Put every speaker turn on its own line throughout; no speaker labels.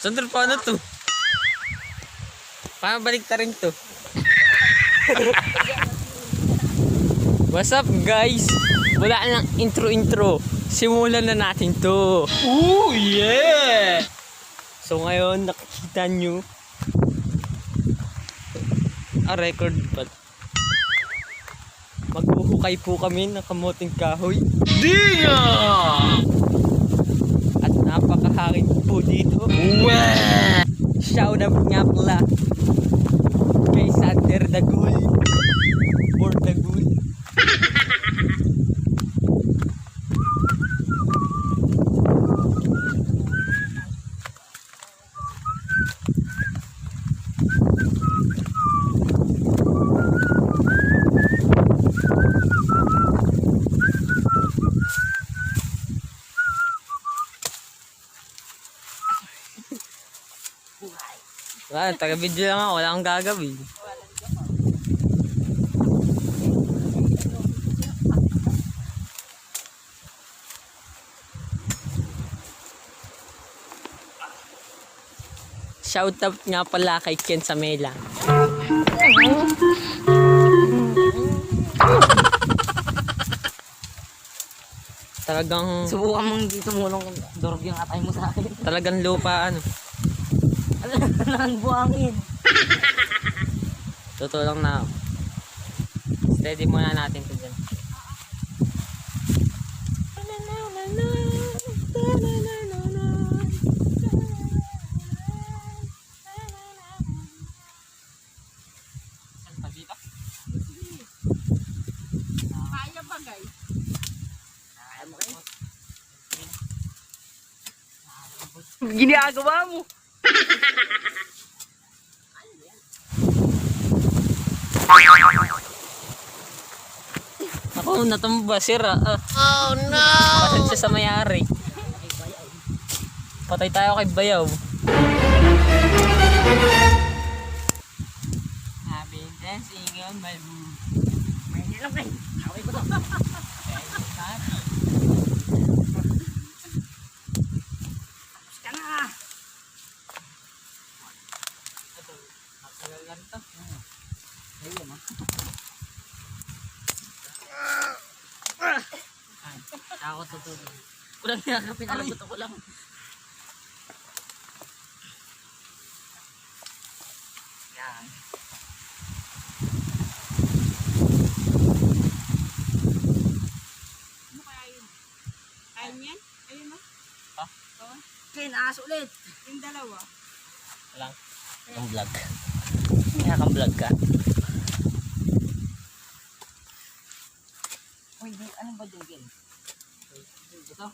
Sandal, paano to? Paano balik ta rin to? What's up guys? Wala nang intro. Simulan na natin to. Ooh yeah! So ngayon nakikita nyo record pa. Maghuhukay po kami ng kamuting kahoy. Diya! At napakahangin po dito. Wah! Shout out nga pala kay Sander Dagul or Dagul. Wala, taga-video lang ako. Wala akong gagawin. Shoutout nga pala kay Ken Samela. Talagang...
Subukan mong dito mulong dorog yung atay mo sa akin.
Talagang lupa ano.
Alam, buhangin.
Totoo lang na. Steady muna natin ito dyan. Saan pa dito?
Kaya ba guys? Kaya mo kayo? Ginagawa mo.
Ako, natumba, sira. Oh no! Pasensya sa mayari. Patay tayo kay Bayaw. I've been dancing on my moon.
May nilang kayo. Away ko to. Tapos ka na.
Matagal lang to.
Ayun ah.
Ako tutulog.
Kulang nakakapin. Alam ko lang.
Yan.
Ano kaya yun? Kaya niyan? Ayun o.
Ha?
Ken, aas ulit.
Yung dalawa.
Walang. Kang vlog. Kaya kang vlog ka.
Uy, ano ba dyan, Ken? Ito?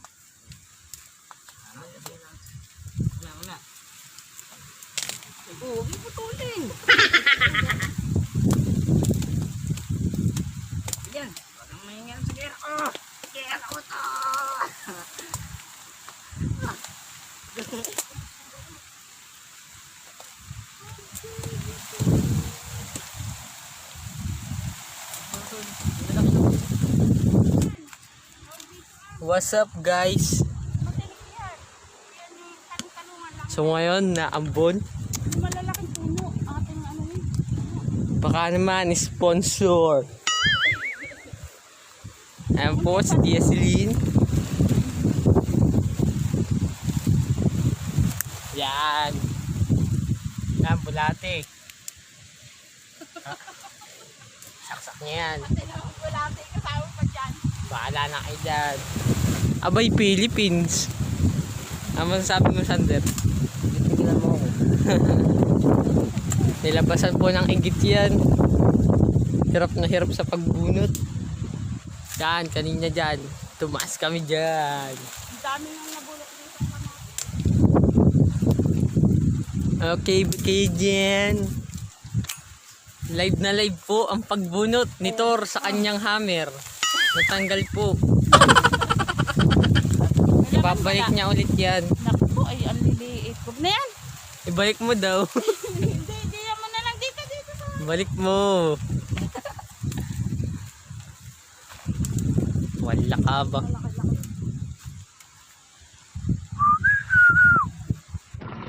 Wala.
Oo, huwag yung putulin. Yan, huwag kang mahingan sa gera. Oh, gera ko to.
What's up guys?
Matinik yan. Yan yung tanong-tanungan lang.
So ngayon na ambon.
Yung malalaking puno. Ating ano yun.
Baka naman sponsor. Ayan po si Tia Celine. Yan. Yan, bulate. Saksak niya yan.
Tinawag ko lang tayo kasama pa dyan.
Bahala na kayo dyan. Abay, Philippines. Ano sabi mo, Sander?
Tingnan mo ako.
Nilabasan po ng inggit yan. Hirap na hirap sa pagbunot. Yan, kanina dyan. Tumaas kami dyan.
Ang dami nang nabulok dito.
Okay, kayo dyan. Live na live po ang pagbunot ni Thor sa kanyang hammer. Natanggal po. Ibabalik niya ulit yan.
Naku, ay ang liliit. Huwag na yan.
Ibalik mo daw.
Hindi mo na lang dito sa...
Balik mo. Wala ka ba?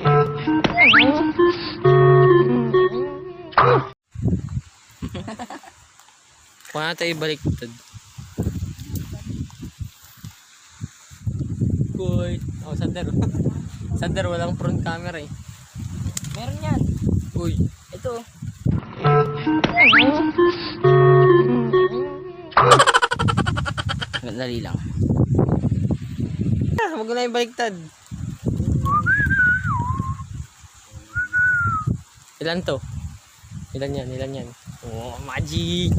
Laki-laki.
Huwag na tayo baliktad. Uy. Oh, Sander. Sander, walang front camera eh.
Meron yan.
Uy.
Ito. Dali lang.
Huwag na yung baliktad. Ilan to? Ilan yan? Oh, magic!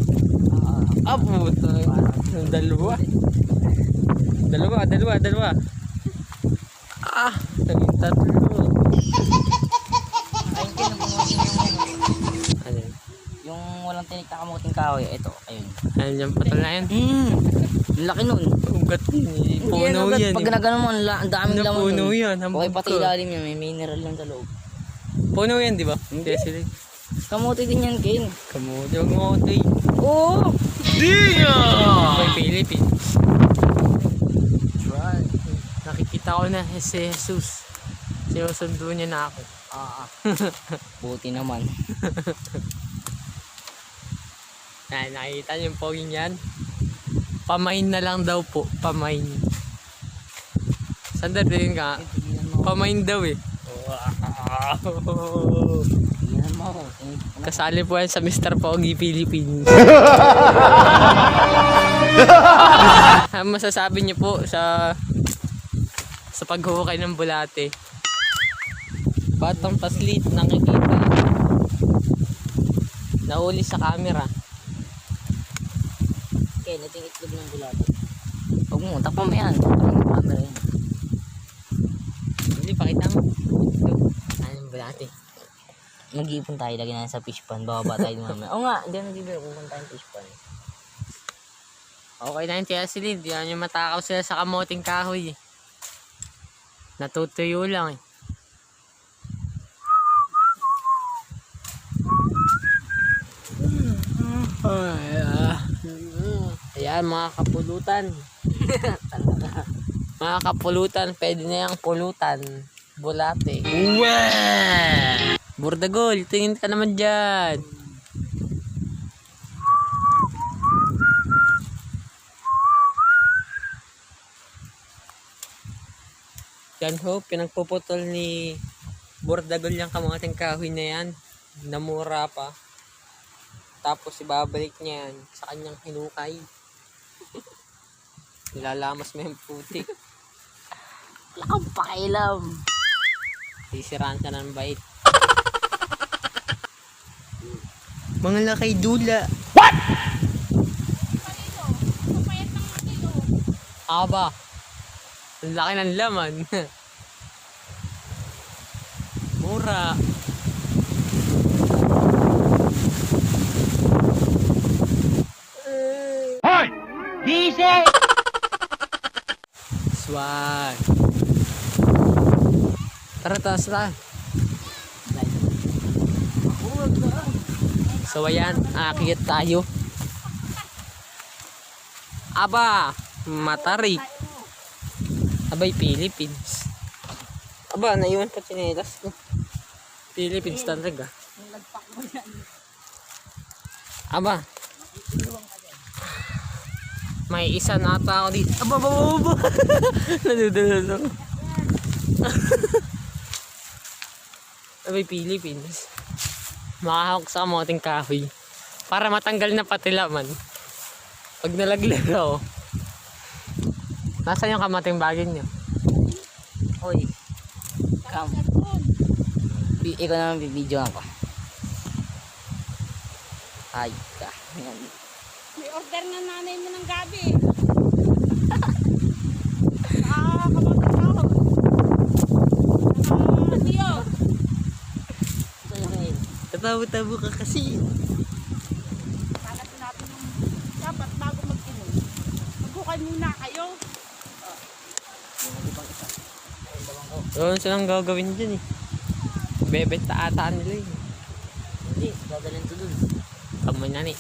Ah, puto. Dalawa. Ah, naging tatlo.
Ayun kayo,
Ano yun?
yung walang tinik na kamuting kahoy. Ito, ayun.
Ano yung patol na yan?
Laki nun.
Ugat yun eh. Puno yan.
Pag ginagano mo, ang daming laman
Puno
nun.
yan.
Okay, pati ilalim yan. May mineral yan sa loob.
Puno yan, di ba?
Hindi.
Kaya sila.
Kamuti din yan, Ken.
Kamuti. Huwag mo ito eh.
Oo!
May Philippines.
Right.
Nakikita ko na si Jesus. Sinusundo niya na ako.
Buti naman.
Ay, nakikita niyo yung poging yan. Pamain na lang daw po. Pamain. Sander din ka. Pamain daw eh. Wow.
Tingnan mo ako.
Kasali po yan sa Mr. Pogi Philippines. Ano masasabi niyo po sa paghukay ng bulate? Batang paslit nakikita. Nahuli sa camera.
Ken, ito yung itlog ng bulato. Huwag mo, takpa mo yan. Ang camera yan.
Hindi, pakita mo. Ito. Ano yung bulate?
Mag-iipon tayo, lagyan natin sa fish pan. Bababa tayo mamaya. Oo nga, hindi na dito. Pupunta tayong fish pan.
Okay na yung tiya sila. Di nyo matakaw sila sa kamoting kahoy. Natutuyo lang eh. Ayan mga kapulutan. Mga kapulutan, pwede na yung pulutan. Bulate. Burdagol, tingin ka naman dyan. Yan ho, pinagpuputol ni Burdagol yung kamuting kahoy na yan. Namura pa. Tapos ibabalik niya yan sa kanyang hinukay. Nilalamas mo yung putik.
Wala kang pakialam.
Sisiraan ka ng bait. Mga lakay dula. What? Aba. Ang laki ng laman. Mura.
Hoy! Busy!
Swag. Tara, taas na. So ayan, aakyat tayo. Aba, matarik. Abay, Philippines. Aba, naiwan pa tsinelas ko. Philippines talaga. Aba. May isa na ata ako dito. Aba, aba. Nadudulog. Abay, Philippines. Makahawak sa kamoting kahoy. Para matanggal na pati laman. Pag nalaglag ako. Nasaan yung kamating bagin nyo?
Hoy. Come. Ikaw naman bibidyo ako. Ay ka. Yan.
May order nga nanay mo ng gabi. Kamoting kahoy. Tiyo.
Tatawa-tawa ka kasi.
Kalasin natin yung dapat bago mag-inom. Maghukay muna kayo.
Doon silang gagawin dyan eh. Bebenta ata nila eh.
Hindi, dadalhin to dun.
Kamoy na ni.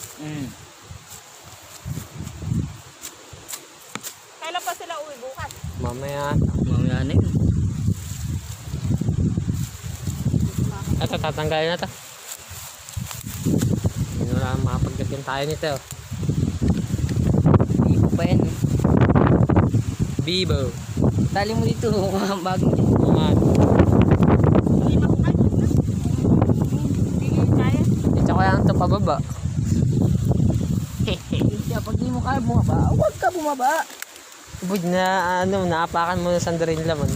Kailan pa sila uwi bukas?
Mamaya.
Mamaya na yun.
Ito, tatanggalin na ito. Hindi na lang makapagdating tayo nito.
pa yan.
Bibo.
Tali mo dito. Bago dyan.
Oo nga.
Lima ko kayo na. Hindi kaya.
Ito ko lang ito pababa.
Kaya pag di mo kaya bumaba, huwag ka bumaba.
Bud na naapakan mo na sandarin laman.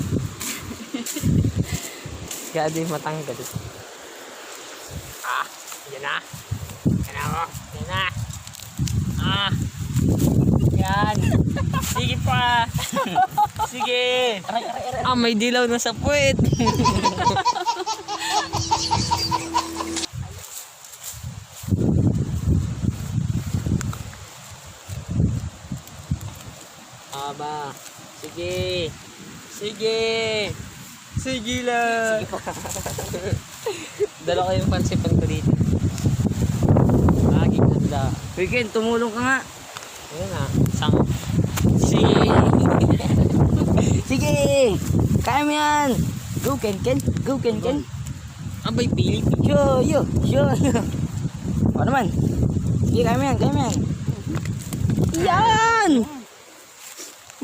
Kaya di matanggal. Yan na. Yan na ako. Yan na. Yan. Sige pa. Sige. May dilaw na sa puwet. Aba. Sige. Sige. Sige lang. Dala ko yung pansipan ko dito. Laging handa.
Weekend, tumulong ka nga.
Ayun na. Sige.
Sige! Kaya mo yan! Go, Ken! Go, Ken!
Abay, Philippines.
Yo! O naman? Sige, kaya mo yan! Yan!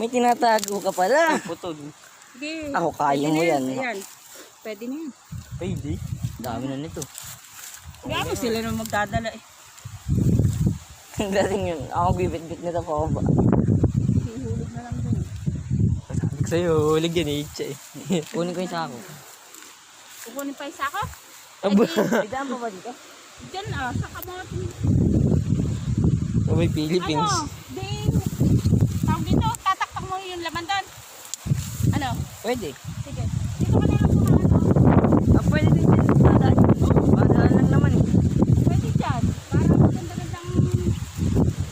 May tinatago ka pala.
Putol.
Sige.
Ako, kaya mo yan.
Ayan. Pwede na yan.
Pwede.
Dami na nito.
Grabe sila na magdadala eh.
Ang dating yun. Ako bibit-bit nito pa ba?
Hihulog na lang dun.
Sabi ko sa'yo, hulig yan eh.
Kunin ko yung sako.
Kukunin pa isa ko?
Aba.
May daan pa ba dito?
Diyan sa kamote.
Abay, Philippines.
Ano? Tawag dito, tatakpak mo yung laman doon. Ano?
Pwede.
Sige. Dito ka na lang sa
Pwede din dyan. Madaan lang naman eh.
Pwede dyan. Para maganda-gandang...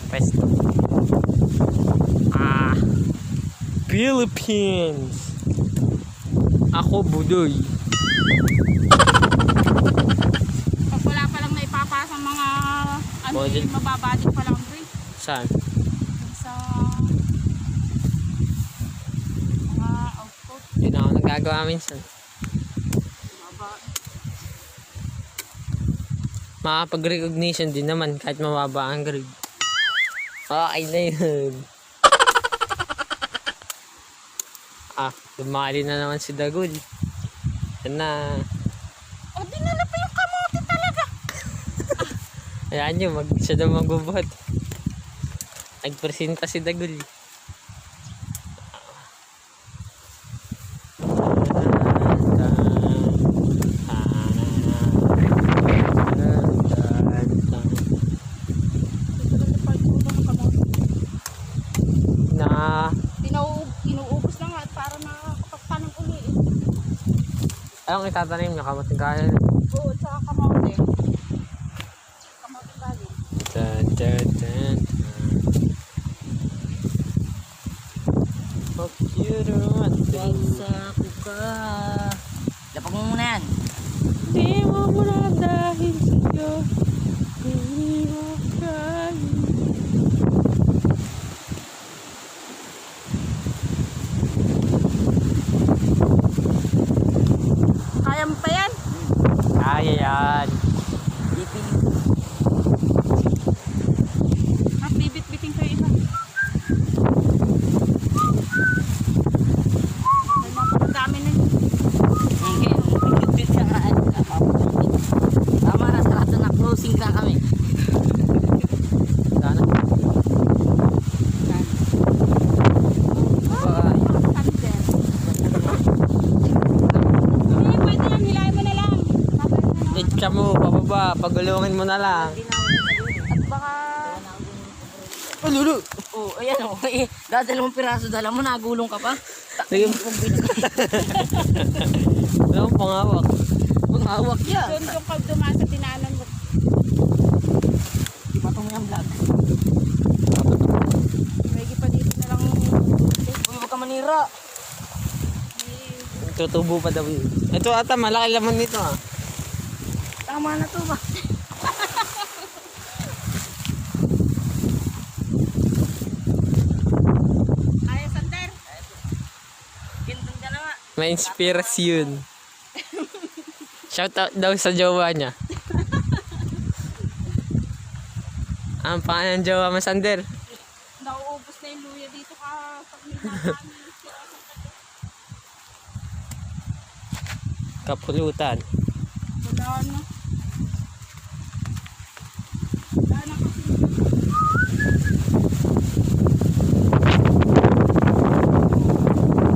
Pesto. Philippines. Ako, Budoy.
Pag wala pa lang naipapasang mga... Ano
Model.
yung mababadik pa lang rin.
Saan?
Sa... Mga output.
Yun ako nagagawa minsan.
Maba.
Makapag-recognition din naman kahit mababa ang grade. Okay na yun. Dumali na naman si Dagul. Yan na.
O, dinala pa yung kamote talaga.
Ayan nyo, siya daw magbubuhat. Nagpresenta si Dagul. Na
Inuubos na nga at para makakapagtanong uli.
ayong itatanim niya kamating kaya.
Oo, at saka kamote. Kamote galing.
Dun, dun, dun, dun. Oh, cute naman.
Pagsako ka. Lapag mo muna yan.
Di mo muna dahil sa'yo. Hindi mo kaya.
Kaya mo pa yan?
Kaya yan.
Ipin.
At bibit-biting ko yung isa. Dami na yun.
Tama na, sarado na. Closing na kami.
Sana. Bye.
Sander. Hindi, pwede yan. Hilahin mo na lang.
Itcha mo, pababa. Pagulungin mo na lang.
At baka...
Oh, lulu.
Oh, ayan o. Dadalawang piraso, dala mo, nagulong ka pa.
Sige. Wala akong pangawak.
Pangawak yan.
Doon yung kaldumaan sa tinanan mo.
Patong mo yung vlog.
May pa dito na lang.
Uy, wag ka manira.
Tutubo pa daw yun. Ito ata, malaki laman nito ah.
Tama na to ba?
Ay, Sander.
Gintong ka na nga.
May inspirasyon. Shout out daw sa jowa niya. Ang pangalan ng jowa mo, Sander?
Nauubos na yung
Kapulutan.
Wala na. Wala na kasi.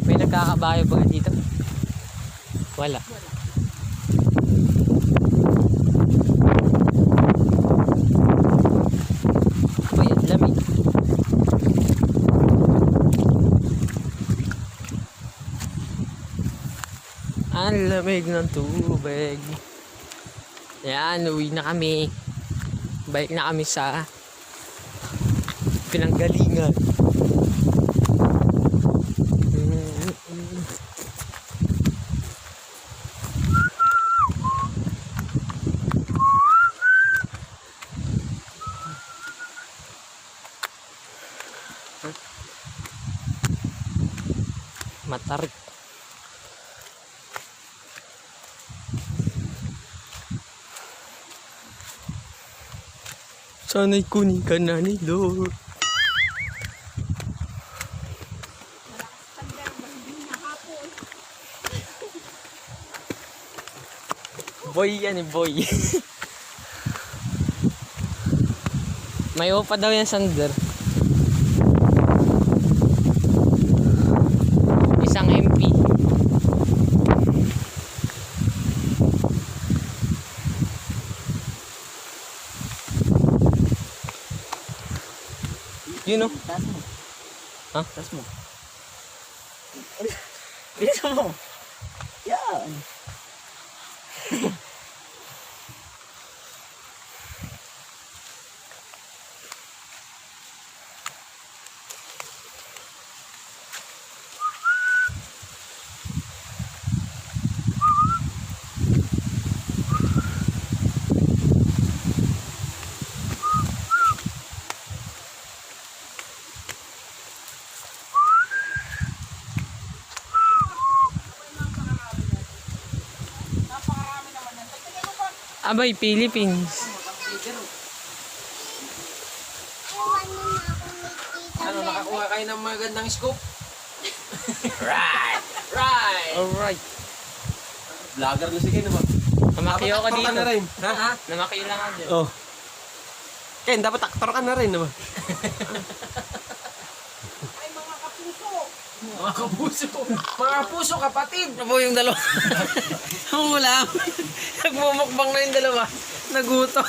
May nagkakabayo ba dito? Wala. Ay, ang lamig. Ang lamig ng tubig. Ayan, uwi na kami. Balik na kami sa pinanggalingan. Matarik. Sana'y kunin ka na ni Lord.
Tanda ba hindi nakapon.
Boy yan eh, boy. May upa daw yan, Sander. Isang MP. Yun o.
Taas mo.
Ha?
Taas mo. Bilisan mo. Yan.
Abay, Philippines.
Ano, nakakuha kayo ng magandang scoop?
Right!
Right!
Alright.
Vlogger na si Ken naman.
Namakiyo ako
Aktor
dito.
ka na rin. Ha?
Namakiyo lang ako dyan.
Oh. Ken, dapat aktor ka na rin naman.
Ay mga kapuso.
Mga kapuso. Mga puso, kapatid. Ano po yung dalawa? Ang ulam. Nagmumukbang na yung dalawa. Nagutom.